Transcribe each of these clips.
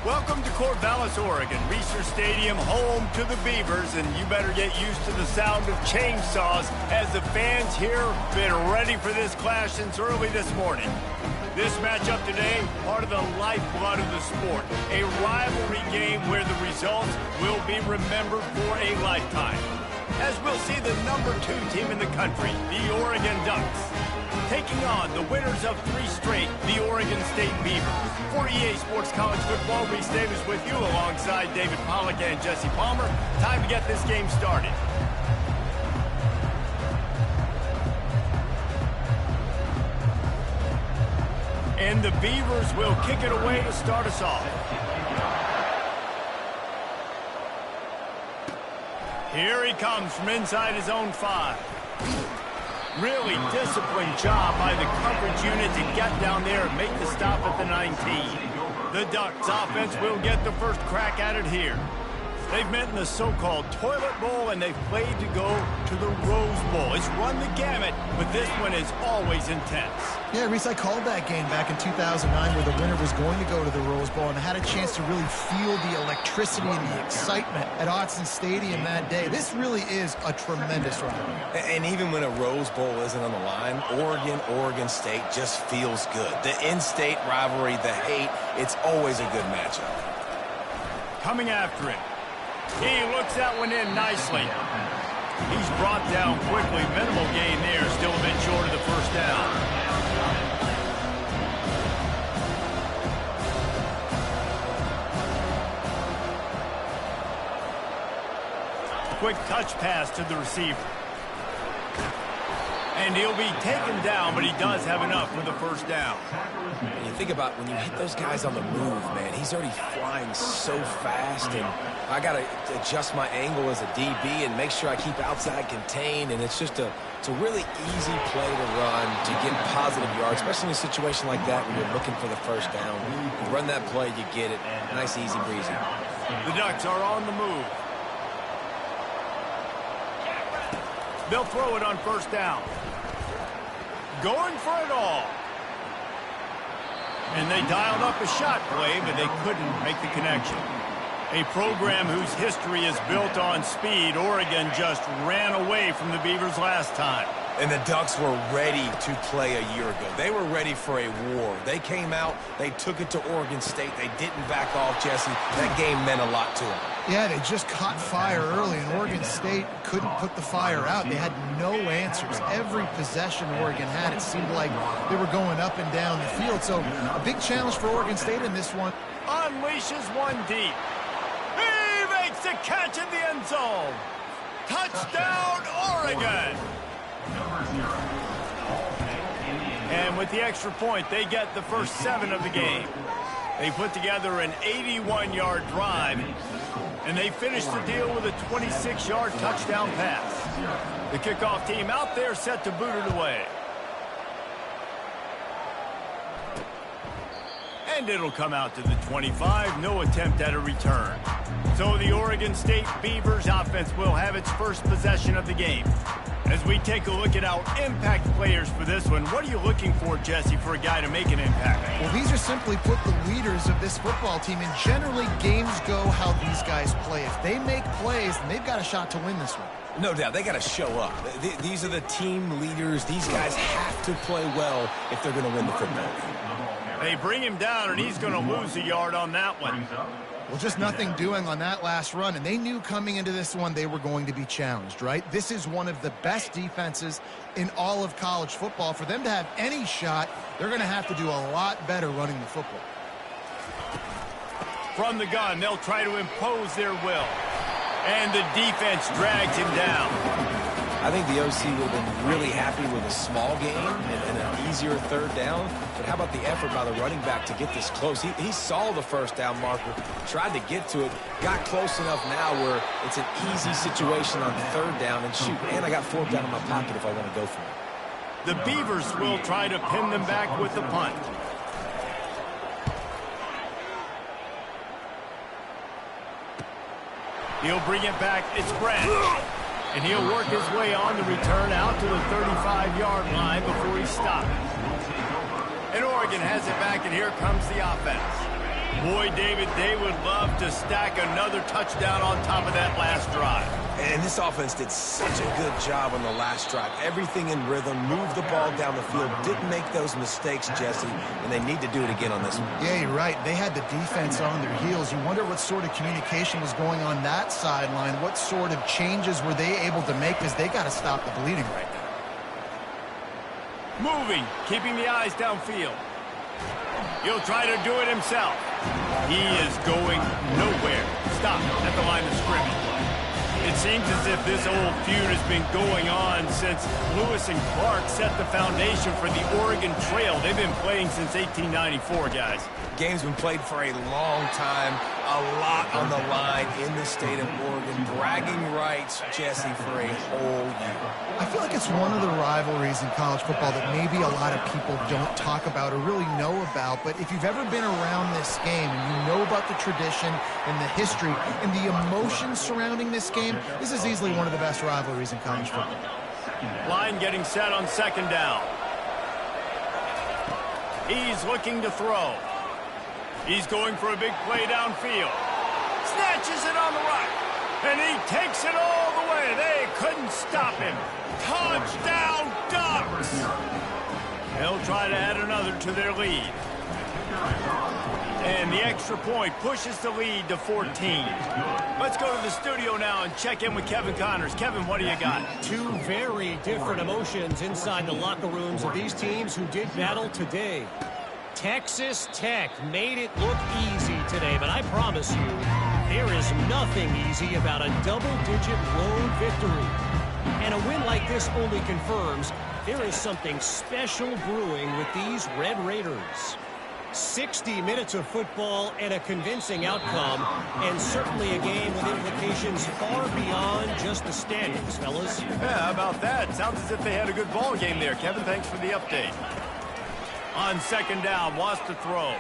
Welcome to Corvallis, Oregon, Reser Stadium, home to the Beavers, and you better get used to the sound of chainsaws as the fans here have been ready for this clash since early this morning. This matchup today, part of the lifeblood of the sport, a rivalry game where the results will be remembered for a lifetime. As we'll see the #2 team in the country, the Oregon Ducks, taking on the winners of 3 straight, the Oregon State Beavers. For EA Sports College Football, Reese Davis with you alongside David Pollack and Jesse Palmer. Time to get this game started. And the Beavers will kick it away to start us off. Here he comes from inside his own 5. Really disciplined job by the coverage unit to get down there and make the stop at the 19. The Ducks offense will get the first crack at it here. They've met in the so-called Toilet Bowl, and they've played to go to the Rose Bowl. It's run the gamut, but this one is always intense. Yeah, Reese, I called that game back in 2009 where the winner was going to go to the Rose Bowl, and I had a chance to really feel the electricity and the excitement at Autzen Stadium that day. This really is a tremendous rivalry. And even when a Rose Bowl isn't on the line, Oregon State just feels good. The in-state rivalry, the hate, it's always a good matchup. Coming after it. He looks that one in nicely. He's brought down quickly. Minimal gain there. Still a bit short of the first down. Quick touch pass to the receiver. And he'll be taken down, but he does have enough for the first down. And you think about when you hit those guys on the move, man, he's already flying so fast, and I got to adjust my angle as a DB and make sure I keep outside contained, and it's just it's a really easy play to run to get positive yards, especially in a situation like that when you're looking for the first down. You run that play, you get it. Nice, easy breezy. The Ducks are on the move. They'll throw it on first down. Going for it all. And they dialed up a shot play, but they couldn't make the connection. A program whose history is built on speed. Oregon just ran away from the Beavers last time. And the Ducks were ready to play a year ago. They were ready for a war. They came out, they took it to Oregon State. They didn't back off, Jesse. That game meant a lot to them. Yeah, they just caught fire early, and Oregon State couldn't put the fire out. They had no answers. Every possession Oregon had, it seemed like they were going up and down the field. So a big challenge for Oregon State in this one. Unleashes one deep. He makes the catch in the end zone. Touchdown, Oregon. And with the extra point, they get the first 7 of the game. They put together an 81-yard drive, and they finish the deal with a 26-yard touchdown pass. The kickoff team out there set to boot it away. And it'll come out to the 25. No attempt at a return. So the Oregon State Beavers offense will have its first possession of the game. As we take a look at our impact players for this one, what are you looking for, Jesse, for a guy to make an impact? Well, these are simply put the leaders of this football team, and generally games go how these guys play. If they make plays, then they've got a shot to win this one. No doubt, they got to show up. These are the team leaders. These guys have to play well if they're going to win the football game. They bring him down, and he's going to lose a yard on that one. Well, just nothing doing on that last run, and they knew coming into this one they were going to be challenged, right? This is one of the best defenses in all of college football. For them to have any shot, they're going to have to do a lot better running the football. From the gun, they'll try to impose their will. And the defense drags him down. I think the OC would have been really happy with a small game and an easier third down. But how about the effort by the running back to get this close? He saw the first down marker, tried to get to it, got close enough now where it's an easy situation on third down. And shoot, and I got fourth down in my pocket if I want to go for it. The Beavers will try to pin them back with the punt. He'll bring it back. It's Brent. And he'll work his way on the return out to the 35-yard line before he stopped. And Oregon has it back, and here comes the offense. Boy, David, they would love to stack another touchdown on top of that last drive. And this offense did such a good job on the last drive. Everything in rhythm, moved the ball down the field, didn't make those mistakes, Jesse, and they need to do it again on this one. Yeah, you're right. They had the defense on their heels. You wonder what sort of communication was going on that sideline. What sort of changes were they able to make, because they got to stop the bleeding right now. Moving, keeping the eyes downfield. He'll try to do it himself. He is going nowhere. Stop at the line of scrimmage. It seems as if this old feud has been going on since Lewis and Clark set the foundation for the Oregon Trail. They've been playing since 1894, guys. Game's been played for a long time, a lot on the line in the state of Oregon. Bragging rights, Jesse, for a whole year. I feel like it's one of the rivalries in college football that maybe a lot of people don't talk about or really know about. But if you've ever been around this game and you know about the tradition and the history and the emotions surrounding this game, this is easily one of the best rivalries in college football. Line getting set on second down. He's looking to throw. He's going for a big play downfield. Snatches it on the right. And he takes it all the way. They couldn't stop him. Touchdown, Ducks! They'll try to add another to their lead. And the extra point pushes the lead to 14. Let's go to the studio now and check in with Kevin Connors. Kevin, what do you got? Two very different emotions inside the locker rooms of these teams who did battle today. Texas Tech made it look easy today, but I promise you, there is nothing easy about a double-digit road victory. And a win like this only confirms there is something special brewing with these Red Raiders. 60 minutes of football and a convincing outcome, and certainly a game with implications far beyond just the standings, fellas. Yeah, how about that? Sounds as if they had a good ball game there. Kevin, thanks for the update. On second down, wants to throw.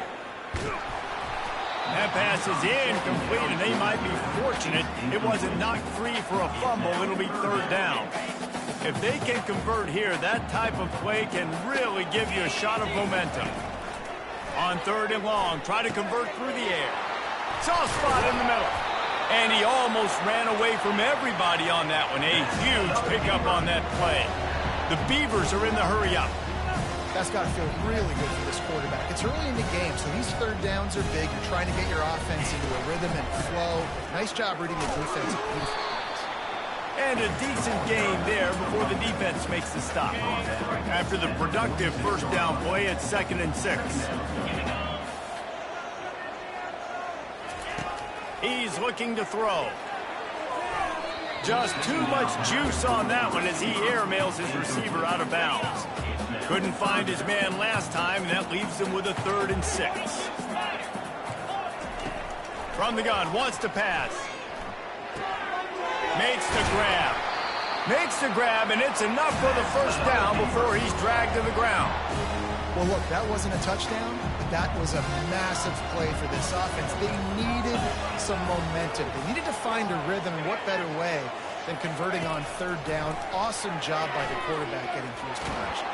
That pass is incomplete, and they might be fortunate it wasn't knocked free for a fumble. It'll be third down. If they can convert here, that type of play can really give you a shot of momentum. On third and long, try to convert through the air. Soft spot in the middle. And he almost ran away from everybody on that one. A huge pickup on that play. The Beavers are in the hurry up. That's got to feel really good for this quarterback. It's early in the game, so these third downs are big. You're trying to get your offense into a rhythm and flow. Nice job reading the defense. And a decent gain there before the defense makes the stop. After the productive first down play, it's 2nd and 6. He's looking to throw. Just too much juice on that one as he airmails his receiver out of bounds. Couldn't find his man last time, and that leaves him with a 3rd and 6. From the gun, wants to pass. Makes the grab. Makes the grab, and it's enough for the first down before he's dragged to the ground. Well, look, that wasn't a touchdown, but that was a massive play for this offense. They needed some momentum. They needed to find a rhythm, and what better way than converting on third down. Awesome job by the quarterback getting through his progression.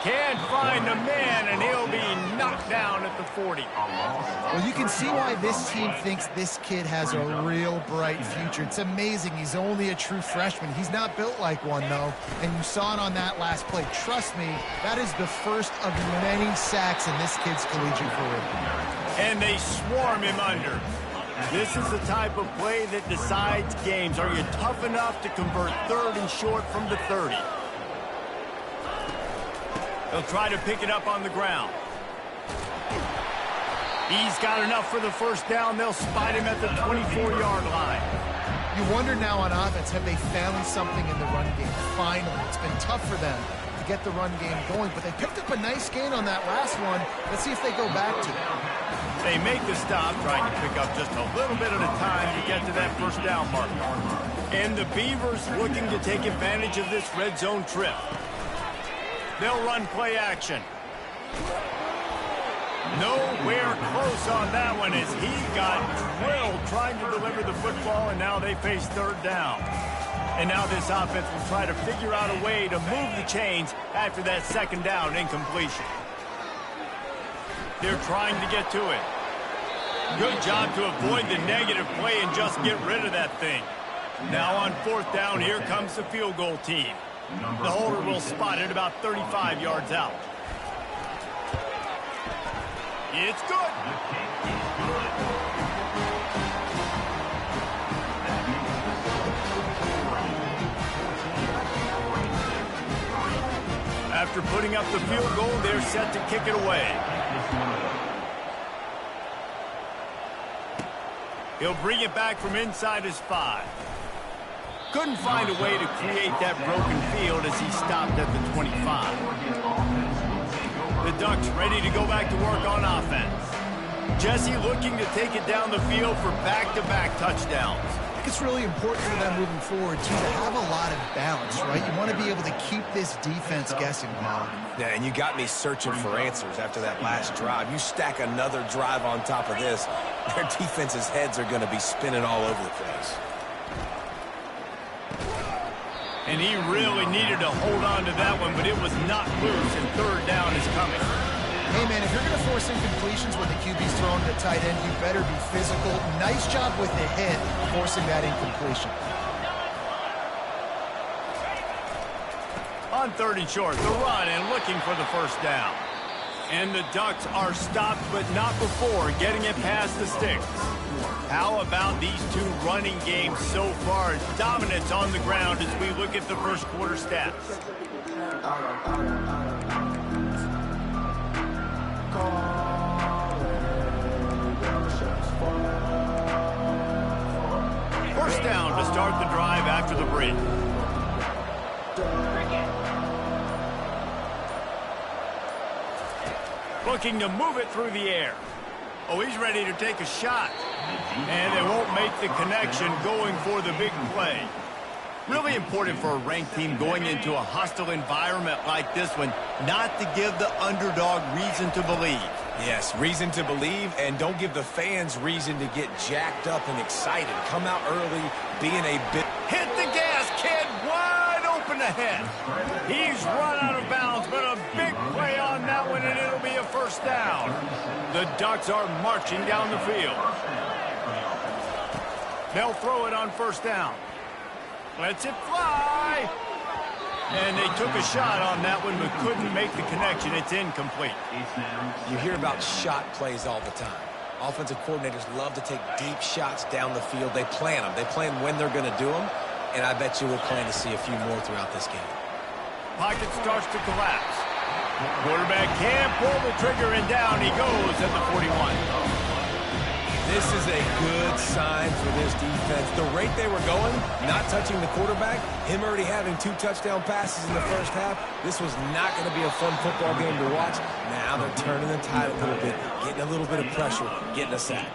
Can't find a man, and he'll be knocked down at the 40. Well, you can see why this team thinks this kid has a real bright future. It's amazing. He's only a true freshman. He's not built like one, though, and you saw it on that last play. Trust me, that is the first of many sacks in this kid's collegiate career. And they swarm him under. This is the type of play that decides games. Are you tough enough to convert third and short from the 30? They'll try to pick it up on the ground. He's got enough for the first down. They'll spot him at the 24-yard line. You wonder now on offense, have they found something in the run game? Finally, it's been tough for them to get the run game going, but they picked up a nice gain on that last one. Let's see if they go back to it. They make the stop, trying to pick up just a little bit at a time to get to that first down marker. And the Beavers looking to take advantage of this red zone trip. They'll run play action. Nowhere close on that one as he got drilled trying to deliver the football, and now they face third down. And now this offense will try to figure out a way to move the chains after that second down incompletion. They're trying to get to it. Good job to avoid the negative play and just get rid of that thing. Now on 4th down, here comes the field goal team. The holder will spot it about 35 yards out. It's good. After putting up the field goal, they're set to kick it away. He'll bring it back from inside his 5. Couldn't find a way to create that broken field as he stopped at the 25. The Ducks ready to go back to work on offense. Jesse looking to take it down the field for back-to-back touchdowns. I think it's really important for them moving forward, too, to have a lot of balance, right? You want to be able to keep this defense guessing, Paul. Yeah, and you got me searching for answers after that last drive. You stack another drive on top of this, their defense's heads are going to be spinning all over the place. And he really needed to hold on to that one, but it was not loose, and 3rd down is coming. Hey, man, if you're going to force incompletions when the QB's throwing to tight end, you better be physical. Nice job with the hit, forcing that incompletion. On 3rd and short, the run and looking for the 1st down. And the Ducks are stopped, but not before getting it past the sticks. How about these two running games so far? Dominance on the ground as we look at the first quarter stats. First down to start the drive after the break. Looking to move it through the air. Oh, he's ready to take a shot. And they won't make the connection going for the big play. Really important for a ranked team going into a hostile environment like this one, not to give the underdog reason to believe. Yes, reason to believe, and don't give the fans reason to get jacked up and excited. Come out early, being a bit... Hit the gas, kid, wide open ahead. He's run out of bounds, but a big play on that one, and it'll be a 1st down. The Ducks are marching down the field. They'll throw it on 1st down. Lets it fly. And they took a shot on that one, but couldn't make the connection. It's incomplete. You hear about shot plays all the time. Offensive coordinators love to take deep shots down the field. They plan them. They plan when they're going to do them. And I bet you we'll plan to see a few more throughout this game. Pocket starts to collapse. Quarterback can't pull the trigger, and down he goes at the 41. This is a good sign for this defense. The rate they were going, not touching the quarterback, him already having 2 touchdown passes in the first half, this was not going to be a fun football game to watch. Now they're turning the tide a little bit, getting a little bit of pressure, getting a sack.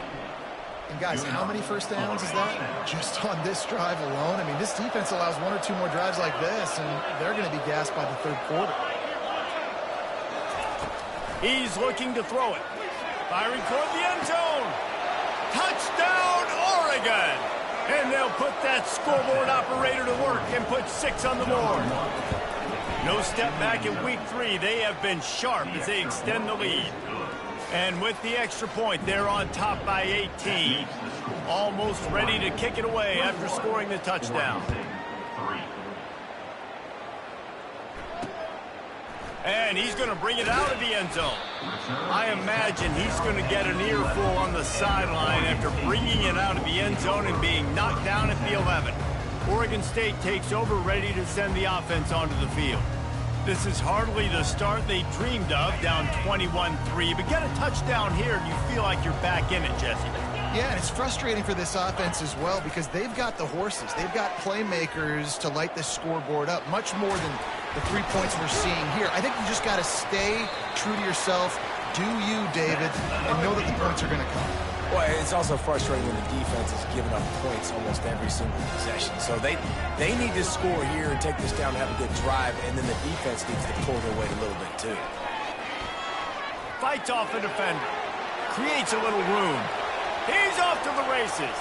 And guys, how many 1st downs is that? Just on this drive alone? I mean, this defense allows 1 or 2 more drives like this, and they're going to be gassed by the 3rd quarter. He's looking to throw it. Firing toward the end zone. Touchdown, Oregon! And they'll put that scoreboard operator to work and put 6 on the board. No step back in week 3. They have been sharp as they extend the lead. And with the extra point, they're on top by 18. Almost ready to kick it away after scoring the touchdown. And he's going to bring it out of the end zone. I imagine he's going to get an earful on the sideline after bringing it out of the end zone and being knocked down at the 11. Oregon State takes over, ready to send the offense onto the field. This is hardly the start they dreamed of, down 21-3. But get a touchdown here and you feel like you're back in it, Jesse. Yeah, and it's frustrating for this offense as well because they've got the horses. They've got playmakers to light this scoreboard up, much more than the 3 points we're seeing here. I think you just got to stay true to yourself, do you, David, and know that the points are going to come. Well, it's also frustrating when the defense is giving up points almost every single possession. So they need to score here and take this down and have a good drive, and then the defense needs to pull their weight a little bit too. Fights off a defender. Creates a little room. He's off to the races.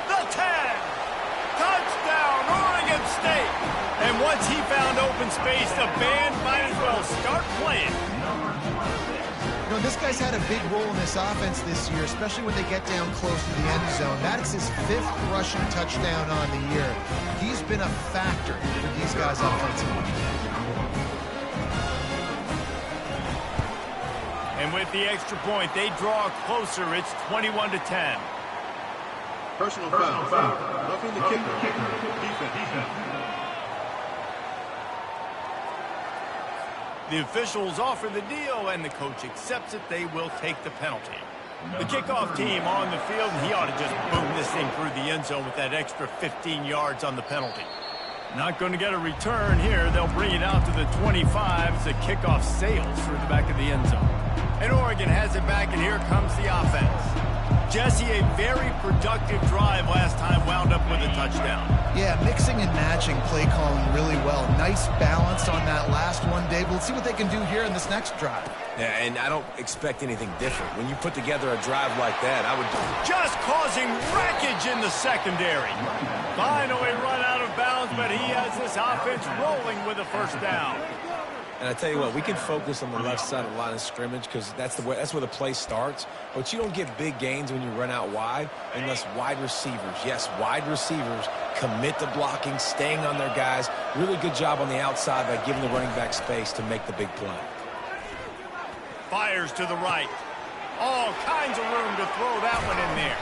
The 10. Touchdown, Oregon State. And once he found open space, the band might as well start playing. You know, this guy's had a big role in this offense this year, especially when they get down close to the end zone. That's his 5th rushing touchdown on the year. He's been a factor for these guys offensively. And with the extra point, they draw closer. It's 21-10. Personal foul. Roughing the kicker. Defense. The officials offer the deal, and the coach accepts it. They will take the penalty. The kickoff team on the field, and he ought to just boom this thing through the end zone with that extra 15 yards on the penalty. Not going to get a return here. They'll bring it out to the 25 as the kickoff sails through the back of the end zone. And Oregon has it back, and here comes the offense. Jesse, a very productive drive last time, wound up with a touchdown. Yeah, mixing and matching play calling really well. Nice balance on that last one, Dave. Let's see what they can do here in this next drive. Yeah, and I don't expect anything different. When you put together a drive like that, I would... Just causing wreckage in the secondary. Finally run out of bounds, but he has this offense rolling with a first down. And I tell you what, we can focus on the left side of the line of scrimmage because that's where the play starts. But you don't get big gains when you run out wide unless wide receivers, yes, wide receivers, commit to blocking, staying on their guys. Really good job on the outside by giving the running back space to make the big play. Fires to the right. All kinds of room to throw that one in there.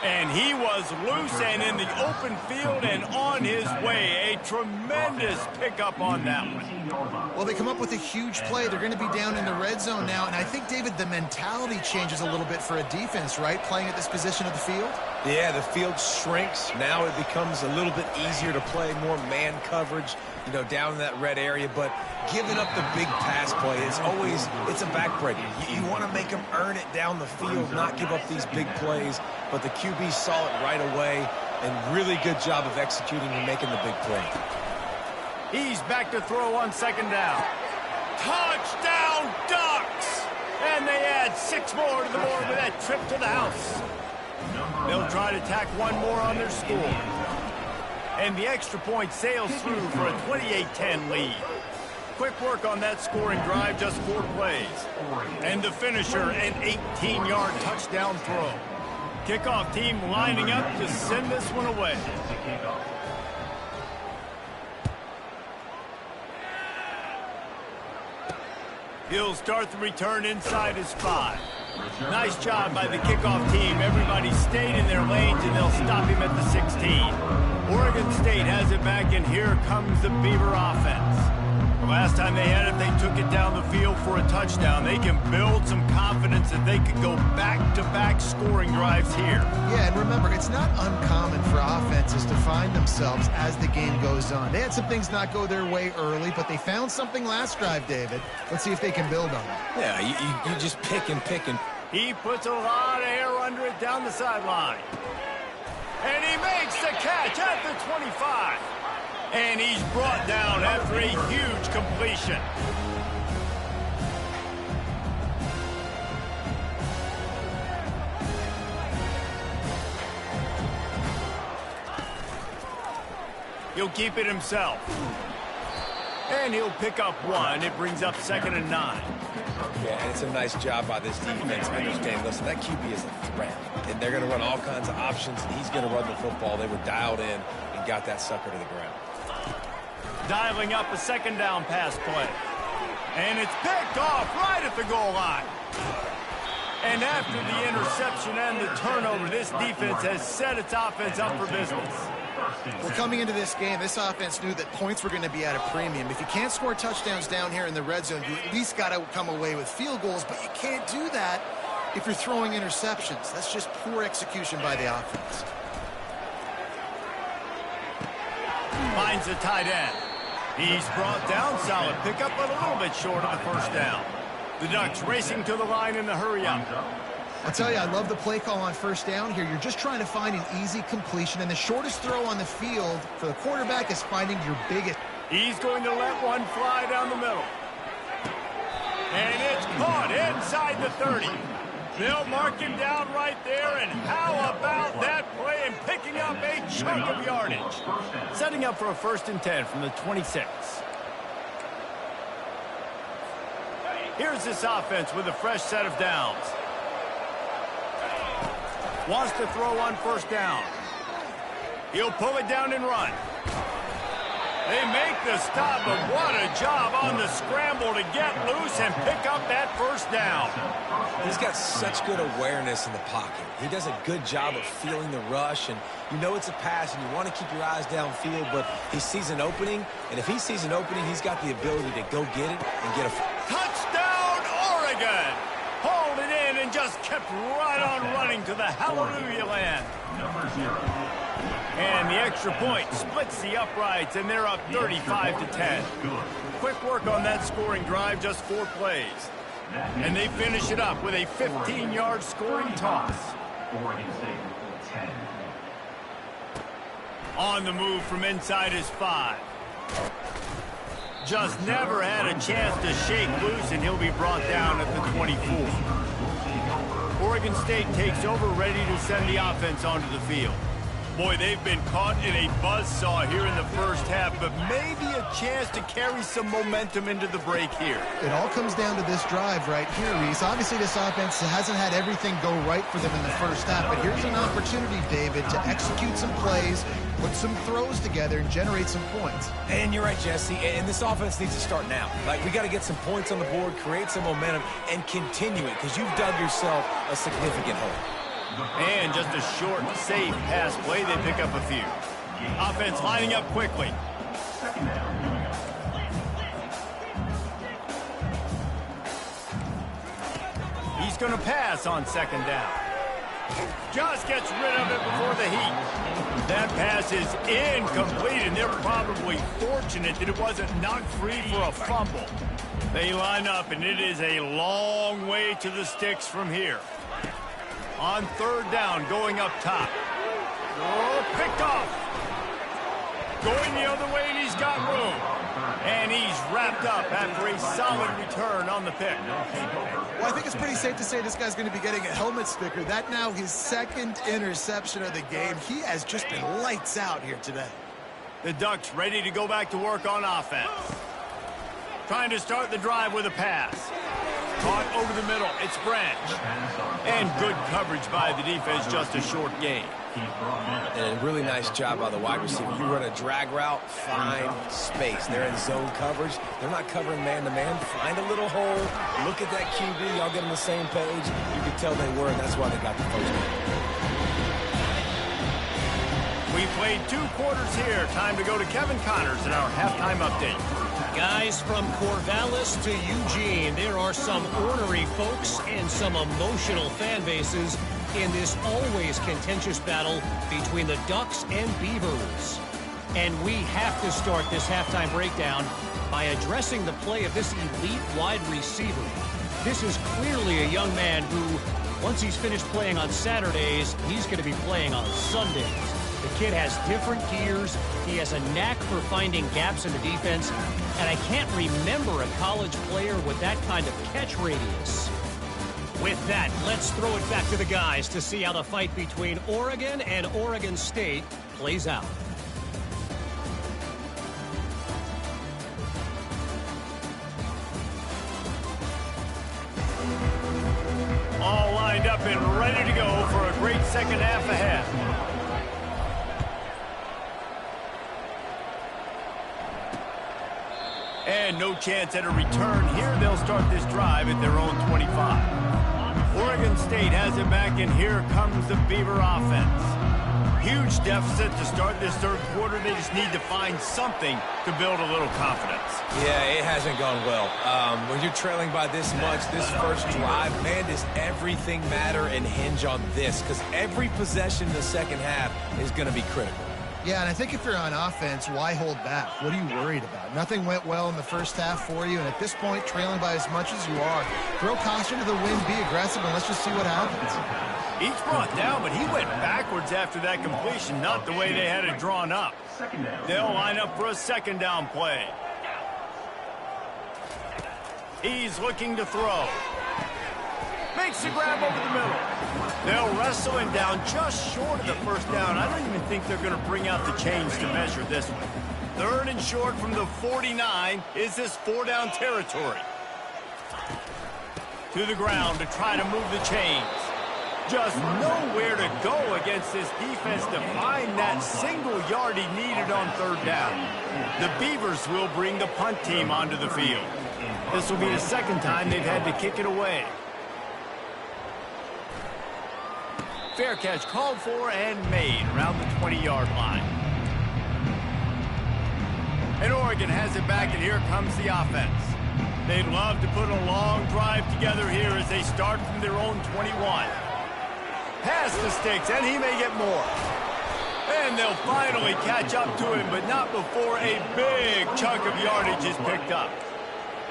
And he was loose and in the open field and on his way. A tremendous pickup on that one. Well, they come up with a huge play. They're going to be down in the red zone now. And I think, David, the mentality changes a little bit for a defense, right? Playing at this position of the field? Yeah, the field shrinks. Now it becomes a little bit easier to play more man coverage, you know, down in that red area. But giving up the big pass play is always, it's a backbreaker. You want to make them earn it down the field, not give up these big plays. But the QB saw it right away, and really good job of executing and making the big play. He's back to throw on second down. Touchdown, Ducks! And they add 6 more to the board with that trip to the house. They'll try to tack one more on their score. And the extra point sails through for a 28-10 lead. Quick work on that scoring drive, just 4 plays. And the finisher, an 18-yard touchdown throw. Kickoff team lining up to send this one away. He'll start the return inside his 5. Nice job by the kickoff team. Everybody stayed in their lanes, and they'll stop him at the 16. Oregon State has it back, and here comes the Beaver offense. The last time they had it, they took it down the field for a touchdown. They can build some confidence that they could go back-to-back scoring drives here. Yeah, and remember, it's not uncommon for offenses to find themselves as the game goes on. They had some things not go their way early, but they found something last drive, David. Let's see if they can build on it. Yeah, you just pick and pick and... He puts a lot of air under it down the sideline. And he makes the catch at the 25. And he's brought down after a huge completion. He'll keep it himself. And he'll pick up 1. It brings up 2nd and 9. Yeah, and it's a nice job by this defense. Understand, listen, that QB is a threat. And they're going to run all kinds of options, and he's going to run the football. They were dialed in and got that sucker to the ground. Dialing up a 2nd down pass play. And it's picked off right at the goal line. And after the interception and the turnover, this defense has set its offense up for business. Well, coming into this game, this offense knew that points were going to be at a premium. If you can't score touchdowns down here in the red zone, you at least got to come away with field goals, but you can't do that if you're throwing interceptions. That's just poor execution by the offense. Finds the tight end. He's brought down, solid pickup, but a little bit short of the first down. The Ducks racing to the line in the hurry-up. I'll tell you, I love the play call on first down here. You're just trying to find an easy completion, and the shortest throw on the field for the quarterback is finding your biggest. He's going to let one fly down the middle. And it's caught inside the 30. They'll mark him down right there, and how about that play and picking up a chunk of yardage? Setting up for a 1st and 10 from the 26. Here's this offense with a fresh set of downs. Wants to throw on first down. He'll pull it down and run. They make the stop, but what a job on the scramble to get loose and pick up that first down. He's got such good awareness in the pocket. He does a good job of feeling the rush, and you know it's a pass, and you want to keep your eyes downfield, but he sees an opening, and if he sees an opening, he's got the ability to go get it and get a... Touchdown, Oregon! Hauled it in and just kept right on running to the hallelujah land. And the extra point splits the uprights, and they're up 35-10. Quick work on that scoring drive, just 4 plays. And they finish it up with a 15-yard scoring toss. Oregon State, 10. On the move from inside his 5. Just never had a chance to shake loose, and he'll be brought down at the 24. Oregon State takes over, ready to send the offense onto the field. Boy, they've been caught in a buzzsaw here in the first half, but maybe a chance to carry some momentum into the break here. It all comes down to this drive right here, Reese. Obviously, this offense hasn't had everything go right for them in the first half, but here's an opportunity, David, to execute some plays, put some throws together, and generate some points. And you're right, Jesse, and this offense needs to start now. Like, we got to get some points on the board, create some momentum, and continue it, because you've dug yourself a significant hole. And just a short, safe pass play. They pick up a few. Offense lining up quickly. He's going to pass on second down. Just gets rid of it before the heat. That pass is incomplete, and they're probably fortunate that it wasn't knocked free for a fumble. They line up, and it is a long way to the sticks from here. On third down, going up top. Oh, picked off. Going the other way, and he's got room. And he's wrapped up after a solid return on the pick. Well, I think it's pretty safe to say this guy's going to be getting a helmet sticker. That now his second interception of the game. He has just been lights out here today. The Ducks ready to go back to work on offense. Trying to start the drive with a pass. Caught over the middle. It's Branch. And good coverage by the defense, just a short gain. And a really nice job by the wide receiver. You run a drag route, find space. They're in zone coverage. They're not covering man-to-man. Find a little hole. Look at that QB. Y'all get on the same page. You can tell they were, and that's why they got the first one. We played 2 quarters here. Time to go to Kevin Connors in our halftime update. Guys, from Corvallis to Eugene, there are some ornery folks and some emotional fan bases in this always contentious battle between the Ducks and Beavers. And we have to start this halftime breakdown by addressing the play of this elite wide receiver. This is clearly a young man who, once he's finished playing on Saturdays, he's going to be playing on Sundays. The kid has different gears. He has a knack for finding gaps in the defense. And I can't remember a college player with that kind of catch radius. With that, let's throw it back to the guys to see how the fight between Oregon and Oregon State plays out. All lined up and ready to go for a great second half ahead. And no chance at a return here. They'll start this drive at their own 25. Oregon State has it back, and here comes the Beaver offense. Huge deficit to start this third quarter. They just need to find something to build a little confidence. Yeah, it hasn't gone well. When you're trailing by this much, this first drive, man, does everything matter and hinge on this? Because every possession in the second half is going to be critical. Yeah, and I think if you're on offense, why hold back? What are you worried about? Nothing went well in the first half for you, and at this point, trailing by as much as you are, throw caution to the wind, be aggressive, and let's just see what happens. Each brought down, but he went backwards after that completion, not the way they had it drawn up. They'll line up for a second down play. He's looking to throw. Makes the grab over the middle. They'll wrestle him down just short of the first down. I don't even think they're going to bring out the chains to measure this one. Third and short from the 49. Is this 4-down territory? To the ground to try to move the chains. Just nowhere to go against this defense to find that single yard he needed on third down. The Beavers will bring the punt team onto the field. This will be the second time they've had to kick it away. Fair catch called for and made around the 20-yard line. And Oregon has it back, and here comes the offense. They'd love to put a long drive together here as they start from their own 21. Pass to Sticks, and he may get more. And they'll finally catch up to him, but not before a big chunk of yardage is picked up.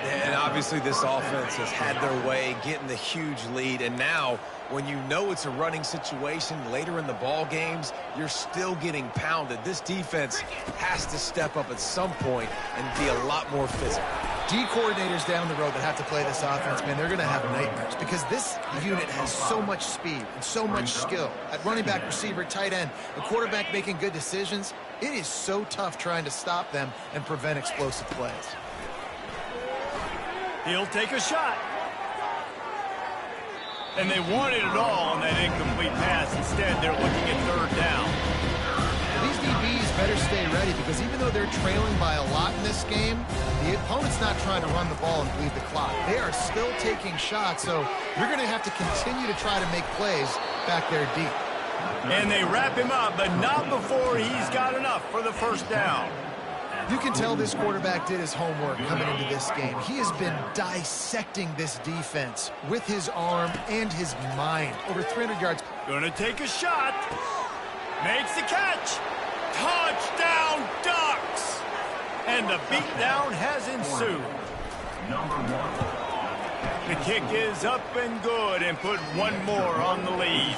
And obviously this offense has had their way getting the huge lead, and now when you know it's a running situation later in the ball games, you're still getting pounded. This defense has to step up at some point and be a lot more physical. D coordinators down the road that have to play this offense, man, they're going to have nightmares because this unit has so much speed and so much skill. At running back, receiver, tight end, the quarterback making good decisions, it is so tough trying to stop them and prevent explosive plays. He'll take a shot. And they wanted it all on that incomplete pass. Instead, they're looking at third down. These DBs better stay ready because even though they're trailing by a lot in this game, the opponent's not trying to run the ball and bleed the clock. They are still taking shots, so you're going to have to continue to try to make plays back there deep. And they wrap him up, but not before he's got enough for the first down. You can tell this quarterback did his homework coming into this game. He has been dissecting this defense with his arm and his mind. Over 300 yards. Gonna take a shot. Makes the catch. Touchdown, Ducks! And the beatdown has ensued. The kick is up and good and put one more on the lead.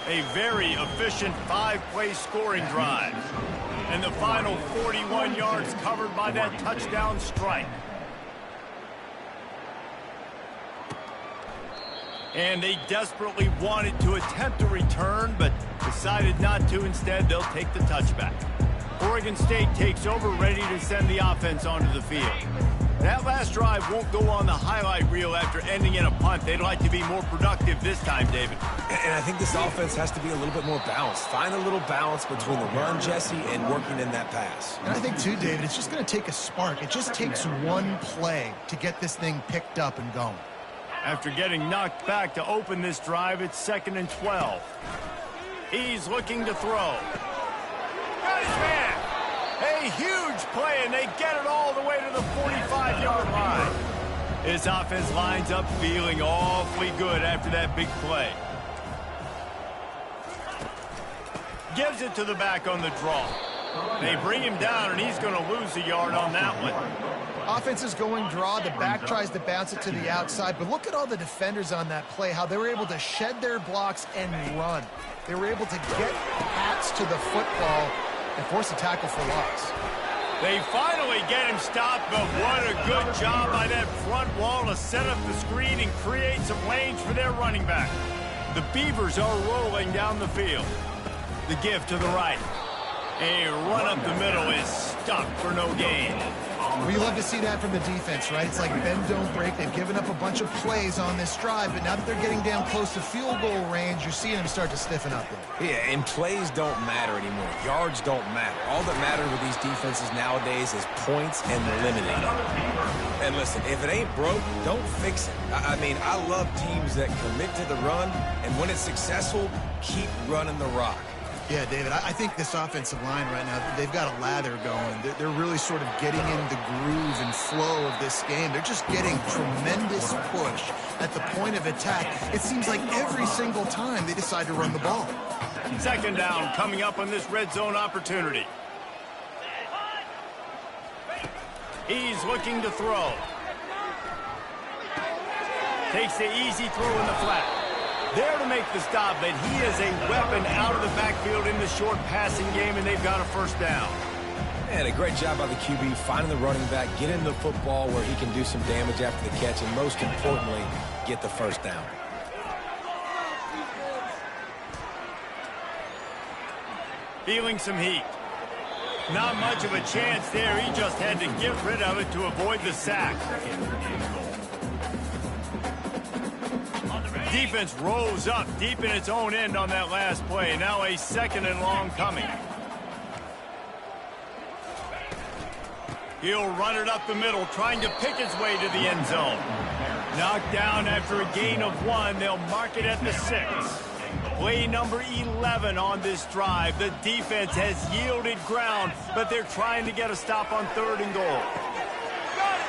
A very efficient 5-play scoring drive. And the final 41 yards covered by that touchdown strike. And they desperately wanted to attempt a return, but decided not to. Instead, they'll take the touchback. Oregon State takes over, ready to send the offense onto the field. That last drive won't go on the highlight reel after ending in a punt. They'd like to be more productive this time, David. And I think this offense has to be a little bit more balanced. Find a little balance between the run, Jesse, and working in that pass. And I think, too, David, it's just going to take a spark. It just takes one play to get this thing picked up and going. After getting knocked back to open this drive, it's 2nd and 12. He's looking to throw. Got his man. A huge play, and they get it all the way to the 45-yard line. His offense lines up feeling awfully good after that big play. Gives it to the back on the draw. They bring him down, and he's going to lose a yard on that one. Offense is going draw. The back tries to bounce it to the outside. But look at all the defenders on that play, how they were able to shed their blocks and run. They were able to get hats to the football and force a tackle for loss. They finally get him stopped, but what a good job by that front wall to set up the screen and create some lanes for their running back. The Beavers are rolling down the field. The give to the right. A run up the middle is stuck for no gain. We love to see that from the defense, right? It's like bend, don't break. They've given up a bunch of plays on this drive, but now that they're getting down close to field goal range, you're seeing them start to stiffen up there. Yeah, and plays don't matter anymore. Yards don't matter. All that matters with these defenses nowadays is points and limiting them. And listen, if it ain't broke, don't fix it. I mean, I love teams that commit to the run, and when it's successful, keep running the rock. Yeah, David, I think this offensive line right now, they've got a lather going. They're really sort of getting in the groove and flow of this game. They're just getting tremendous push at the point of attack. It seems like every single time they decide to run the ball. 2nd down coming up on this red zone opportunity. He's looking to throw. Takes the easy throw in the flat. There to make the stop, but he is a weapon out of the backfield in the short passing game, and they've got a first down. And a great job by the QB finding the running back, getting the football where he can do some damage after the catch, and most importantly, get the first down. Feeling some heat. Not much of a chance there. He just had to get rid of it to avoid the sack. Defense rose up deep in its own end on that last play. Now a 2nd and long coming. He'll run it up the middle, trying to pick his way to the end zone. Knocked down after a gain of 1. They'll mark it at the 6. Play number 11 on this drive. The defense has yielded ground, but they're trying to get a stop on 3rd and goal. Got it!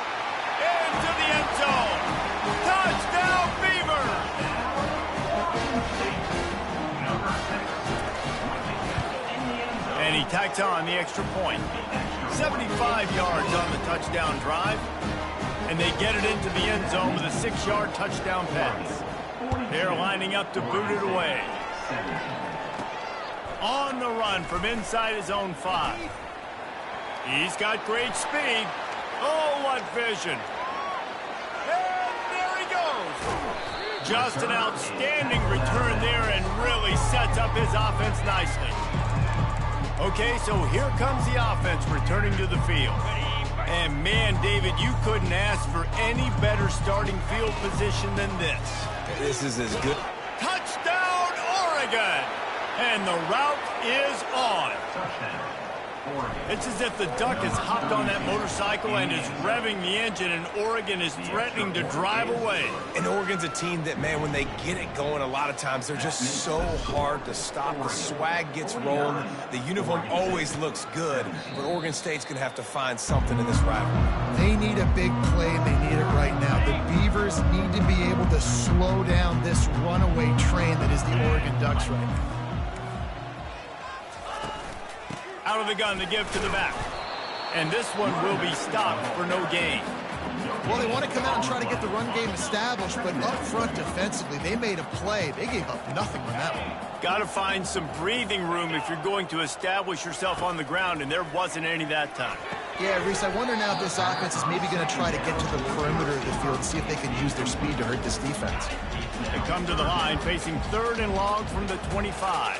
Into the end zone. Touchdown, Beavers! And he tacks on the extra point. 75 yards on the touchdown drive. And they get it into the end zone with a 6-yard touchdown pass. They're lining up to boot it away. On the run from inside his own 5. He's got great speed. Oh, what vision. And there he goes. Just an outstanding return there and really sets up his offense nicely. Okay, so here comes the offense returning to the field. And man, David, you couldn't ask for any better starting field position than this. This is as good. Touchdown, Oregon! And the route is on. It's as if the Duck has hopped on that motorcycle and is revving the engine, and Oregon is threatening to drive away. And Oregon's a team that, man, when they get it going, a lot of times they're just so hard to stop. The swag gets rolled. The uniform always looks good, but Oregon State's going to have to find something in this rivalry. They need a big play, and they need it right now. The Beavers need to be able to slow down this runaway train that is the Oregon Ducks right now. Out of the gun to give to the back. And this one will be stopped for no gain. Well, they want to come out and try to get the run game established, but up front defensively, they made a play. They gave up nothing on that one. Got to find some breathing room if you're going to establish yourself on the ground, and there wasn't any that time. Yeah, Reese, I wonder now if this offense is maybe going to try to get to the perimeter of the field and see if they can use their speed to hurt this defense. They come to the line facing 3rd and long from the 25.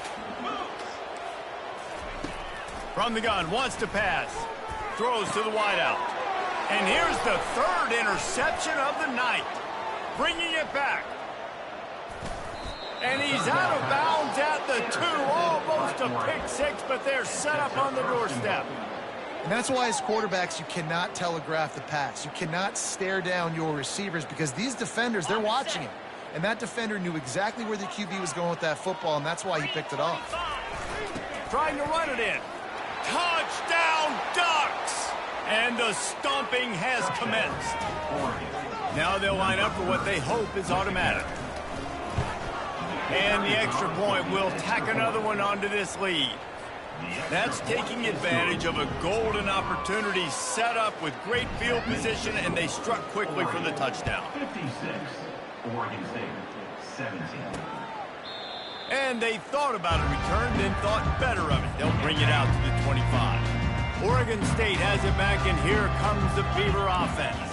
From the gun, wants to pass. Throws to the wideout. And here's the 3rd interception of the night. Bringing it back. And he's out of bounds at the 2. Almost a pick 6, but they're set up on the doorstep. And that's why as quarterbacks, you cannot telegraph the pass. You cannot stare down your receivers because these defenders, they're watching it. And that defender knew exactly where the QB was going with that football, and that's why he picked it off. Trying to run it in. Touchdown, Ducks! And the stomping has commenced. Now they'll line up for what they hope is automatic. And the extra point will tack another one onto this lead. That's taking advantage of a golden opportunity set up with great field position, and they struck quickly for the touchdown. 56, Oregon State, 17. And they thought about a return, then thought better of it. They'll bring it out to the 25. Oregon State has it back, and here comes the Beaver offense.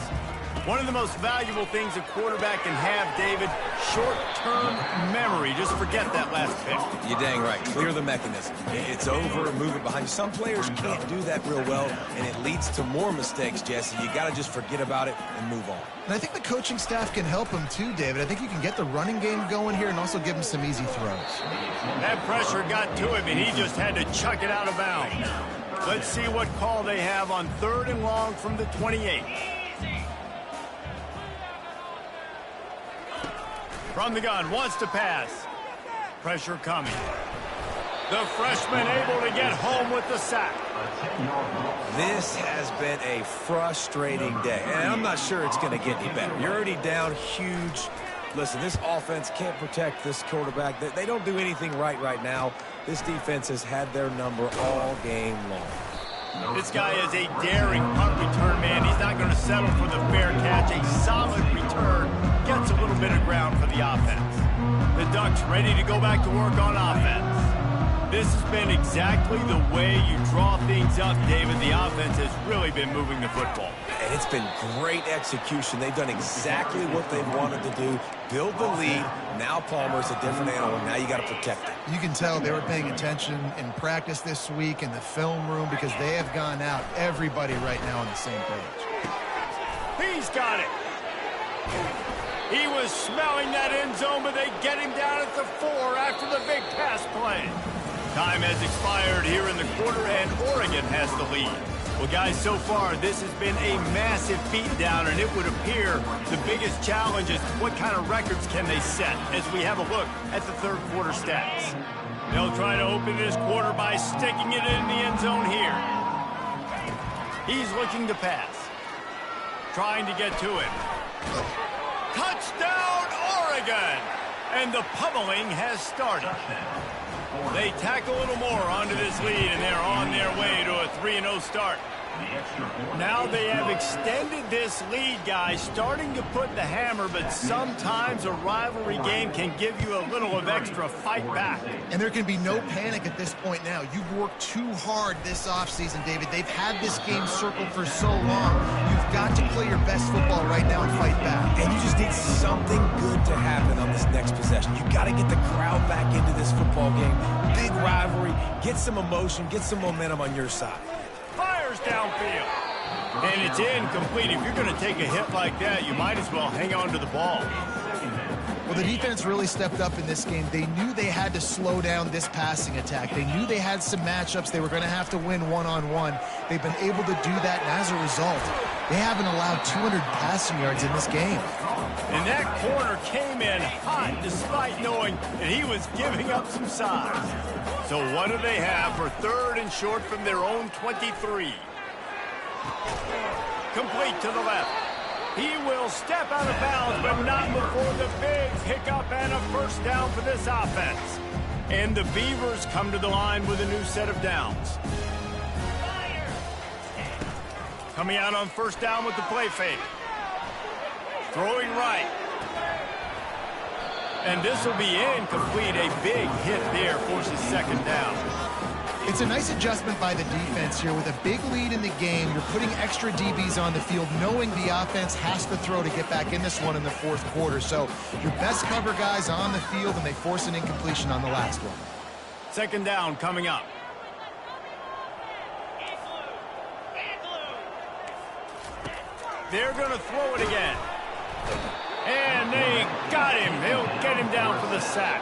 One of the most valuable things a quarterback can have, David, short-term memory. Just forget that last pick. You're dang right. Clear the mechanism. It's over, move it behind you. Some players can't do that real well, and it leads to more mistakes, Jesse. You got to just forget about it and move on. And I think the coaching staff can help him too, David. I think you can get the running game going here and also give him some easy throws. That pressure got to him, and he just had to chuck it out of bounds. Let's see what call they have on 3rd and long from the 28. From the gun, wants to pass. Pressure coming. The freshman able to get home with the sack. This has been a frustrating day, and I'm not sure it's going to get any better. You're already down huge. Listen, this offense can't protect this quarterback. They don't do anything right now. This defense has had their number all game long. This guy is a daring punt return man. He's not going to settle for the fair catch. A solid return gets a little bit of ground for the offense. The Ducks ready to go back to work on offense. This has been exactly the way you draw things up, David. The offense has really been moving the football. And it's been great execution. They've done exactly what they wanted to do. Build the lead. Now Palmer's a different animal. Now you got to protect it. You can tell they were paying attention in practice this week in the film room because they have gone out, everybody right now on the same page. He's got it. He was smelling that end zone, but they get him down at the 4 after the big pass play. Time has expired here in the quarter, and Oregon has the lead. Well, guys, so far, this has been a massive beatdown, and it would appear the biggest challenge is what kind of records can they set as we have a look at the third quarter stats. They'll try to open this quarter by sticking it in the end zone here. He's looking to pass. Trying to get to him. Touchdown, Oregon! And the pummeling has started. They tack a little more onto this lead, and they're on their way to a 3-0 start. Now they have extended this lead, guys, starting to put the hammer, but sometimes a rivalry game can give you a little of extra fight back. And there can be no panic at this point now. You've worked too hard this offseason, David. They've had this game circled for so long. You've got to play your best football right now and fight back. And you just need something good to happen on this next possession. You've got to get the crowd back into this football game. Big rivalry. Get some emotion. Get some momentum on your side. Fires downfield. And it's incomplete. If you're going to take a hit like that, you might as well hang on to the ball. Well, the defense really stepped up in this game. They knew they had to slow down this passing attack. They knew they had some matchups they were going to have to win one-on-one. They've been able to do that, and as a result, they haven't allowed 200 passing yards in this game. And that corner came in hot despite knowing that he was giving up some size. So what do they have for third and short from their own 23? Complete to the left. He will step out of bounds, but not before the big pickup and a first down for this offense. And the Beavers come to the line with a new set of downs. Coming out on first down with the play fake. Throwing right. And this will be incomplete. A big hit there forces second down. It's a nice adjustment by the defense here. With a big lead in the game, you're putting extra DBs on the field, knowing the offense has to throw to get back in this one in the fourth quarter. So your best cover guys on the field, and they force an incompletion on the last one. Second down coming up. They're going to throw it again. And they got him. He'll get him down for the sack.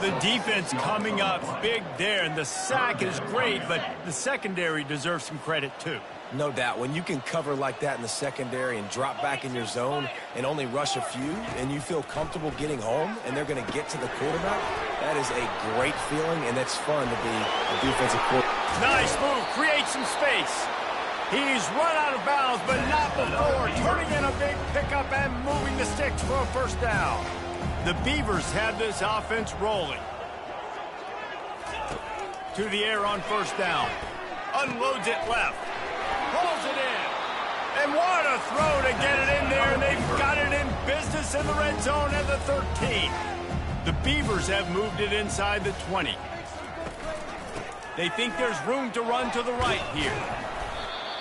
The defense coming up big there, and the sack is great, but the secondary deserves some credit too. No doubt. When you can cover like that in the secondary and drop back in your zone and only rush a few, and you feel comfortable getting home, and they're going to get to the quarterback, that is a great feeling, and it's fun to be a defensive quarterback. Nice move. Create some space. He's run out of bounds, but not before turning in a big pickup and moving the sticks for a first down. The Beavers have this offense rolling. To the air on first down. Unloads it left. Pulls it in. And what a throw to get it in there. And they've got it in business in the red zone at the 13. The Beavers have moved it inside the 20. They think there's room to run to the right here.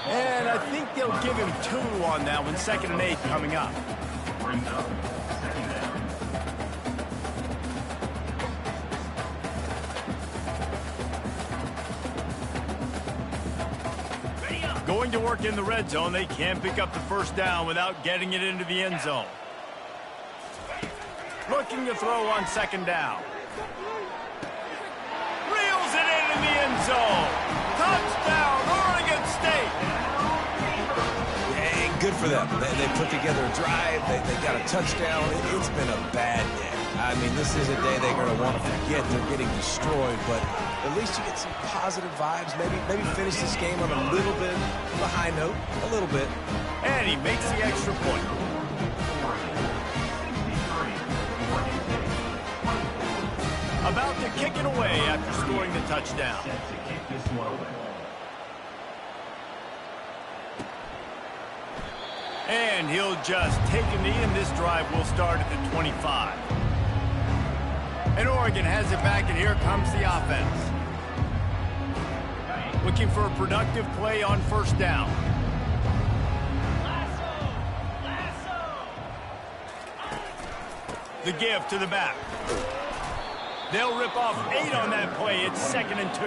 And I think they'll give him 2 on that one. 2nd and 8 coming up. Brings up second down. Going to work in the red zone. They can't pick up the first down without getting it into the end zone. Looking to throw on second down. Reels it in the end zone. Touchdown, Oregon State. And good for them. They put together a drive. They got a touchdown. It's been a bad day. I mean, this is a day they're going to want to forget. They're getting destroyed, but at least you get some positive vibes. Maybe finish this game on a little bit of a high note, a little bit. And he makes the extra point. About to kick it away after scoring the touchdown. Set to kick this one away. And he'll just take a knee, and this drive will start at the 25. And Oregon has it back, and here comes the offense. Looking for a productive play on first down. The give to the back. They'll rip off 8 on that play. It's 2nd and 2.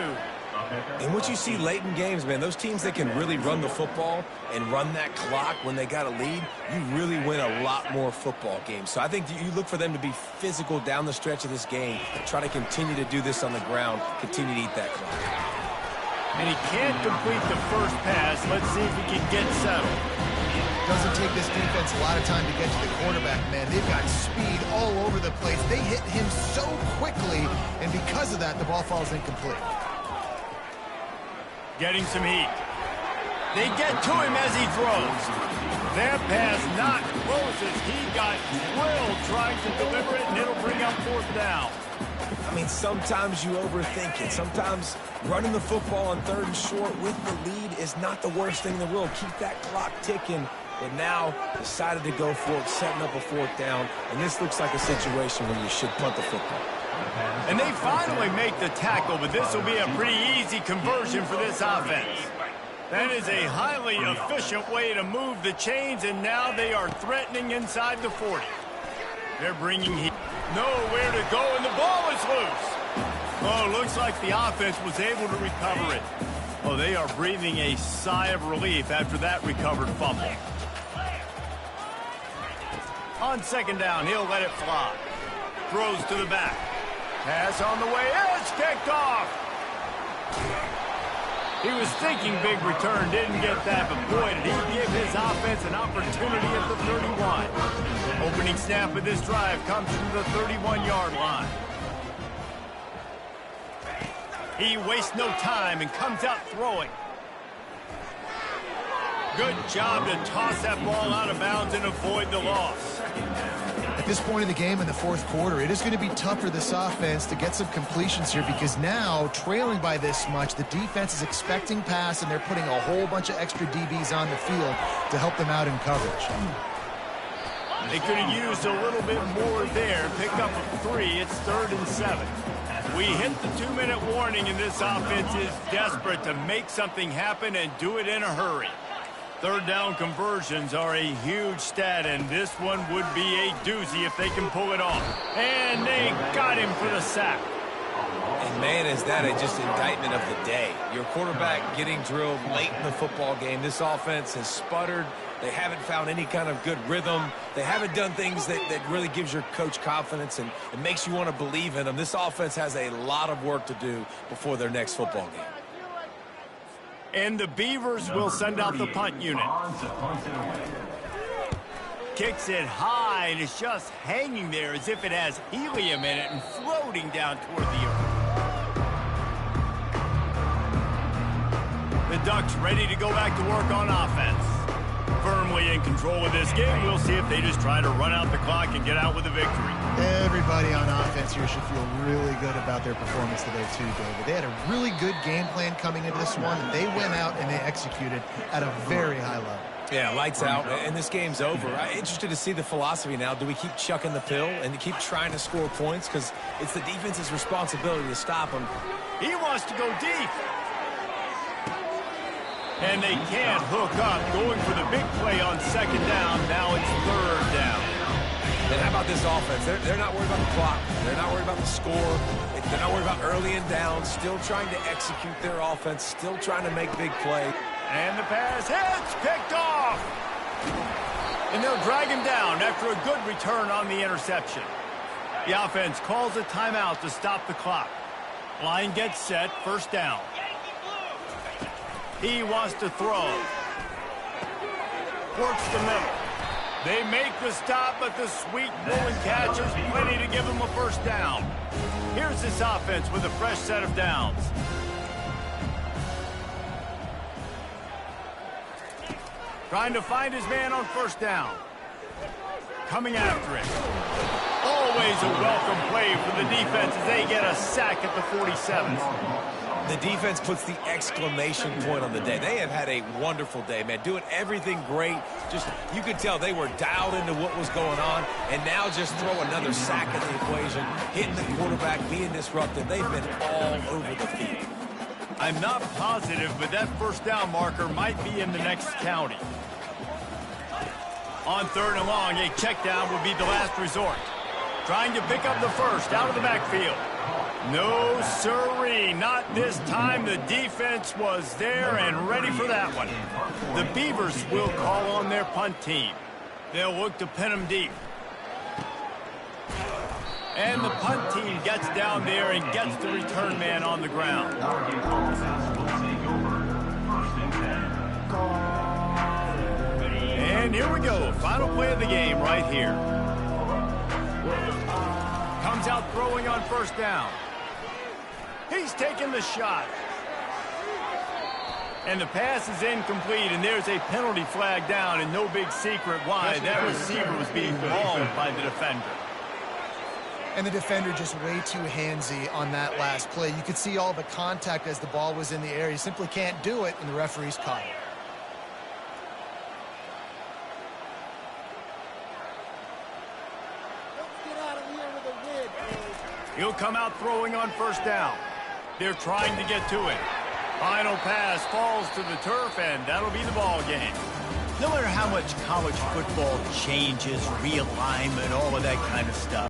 And what you see late in games, man, those teams that can really run the football and run that clock when they got a lead, you really win a lot more football games. So I think you look for them to be physical down the stretch of this game, try to continue to do this on the ground, continue to eat that clock. And he can't complete the first pass. Let's see if he can get settled. Doesn't take this defense a lot of time to get to the quarterback, man. They've got speed all over the place. They hit him so quickly, and because of that, the ball falls incomplete. Getting some heat. They get to him as he throws. That pass not close as he got drilled trying to deliver it, and it'll bring up fourth down. I mean, sometimes you overthink it. Sometimes running the football on 3rd and short with the lead is not the worst thing in the world. Keep that clock ticking. But now decided to go for it, setting up a 4th down. And this looks like a situation where you should punt the football. And they finally make the tackle, but this will be a pretty easy conversion for this offense. That is a highly efficient way to move the chains, and now they are threatening inside the 40. They're bringing heat. Nowhere to go, and the ball is loose. Oh, looks like the offense was able to recover it. Oh, they are breathing a sigh of relief after that recovered fumble. On 2nd down, he'll let it fly. Throws to the back. Pass on the way. It's kicked off. He was thinking big return, didn't get that, but boy, did he give his offense an opportunity at the 31. Opening snap of this drive comes from the 31-yard line. He wastes no time and comes out throwing. Good job to toss that ball out of bounds and avoid the loss. At this point in the game in the 4th quarter, it is going to be tough for this offense to get some completions here because now, trailing by this much, the defense is expecting pass, and they're putting a whole bunch of extra DBs on the field to help them out in coverage. They could have used a little bit more there. Pick up a 3. It's 3rd and 7. We hit the 2-minute warning, and this offense is desperate to make something happen and do it in a hurry. 3rd down conversions are a huge stat, and this one would be a doozy if they can pull it off. And they got him for the sack. And, man, is that just indictment of the day. Your quarterback getting drilled late in the football game. This offense has sputtered. They haven't found any kind of good rhythm. They haven't done things that really gives your coach confidence and it makes you want to believe in them. This offense has a lot of work to do before their next football game. And the Beavers will send out the punt unit. Kicks it high, and it's just hanging there as if it has helium in it and floating down toward the earth. The Ducks ready to go back to work on offense. Firmly in control of this game. We'll see if they just try to run out the clock and get out with a victory. Everybody on offense here should feel really good about their performance today too, David. They had a really good game plan coming into this one, and they went out and they executed at a very high level. Yeah, lights out, and this game's over. I'm interested to see the philosophy now. Do we keep chucking the pill and keep trying to score points? Because it's the defense's responsibility to stop them. He wants to go deep. And they can't hook up, going for the big play on 2nd down. Now it's 3rd down. And how about this offense? They're not worried about the clock. They're not worried about the score. They're not worried about early and down. Still trying to execute their offense. Still trying to make big plays. And the pass hits, picked off. And they'll drag him down after a good return on the interception. The offense calls a timeout to stop the clock. Line gets set, 1st down. He wants to throw. Works the middle. They make the stop, but the sweet rolling catch is plenty to give them a 1st down. Here's this offense with a fresh set of downs. Trying to find his man on 1st down. Coming after it. Always a welcome play for the defense as they get a sack at the 47. The defense puts the exclamation point on the day. They have had a wonderful day, man. Doing everything great. Just, you could tell they were dialed into what was going on. And now just throw another sack in the equation. Hitting the quarterback, being disruptive. They've been all over the field. I'm not positive, but that 1st down marker might be in the next county. On 3rd and long, a check down would be the last resort. Trying to pick up the 1st out of the backfield. No, sirree. Not this time. The defense was there and ready for that one. The Beavers will call on their punt team. They'll look to pin them deep. And the punt team gets down there and gets the return man on the ground. And here we go. Final play of the game right here. Comes out throwing on first down. He's taking the shot. And the pass is incomplete, and there's a penalty flag down, and no big secret why. That receiver was being mauled by the defender. And the defender just way too handsy on that last play. You could see all the contact as the ball was in the air. You simply can't do it, and the referee's caught it. He'll come out throwing on first down. They're trying to get to it. Final pass falls to the turf, and that'll be the ball game. No matter how much college football changes, realignment, all of that kind of stuff,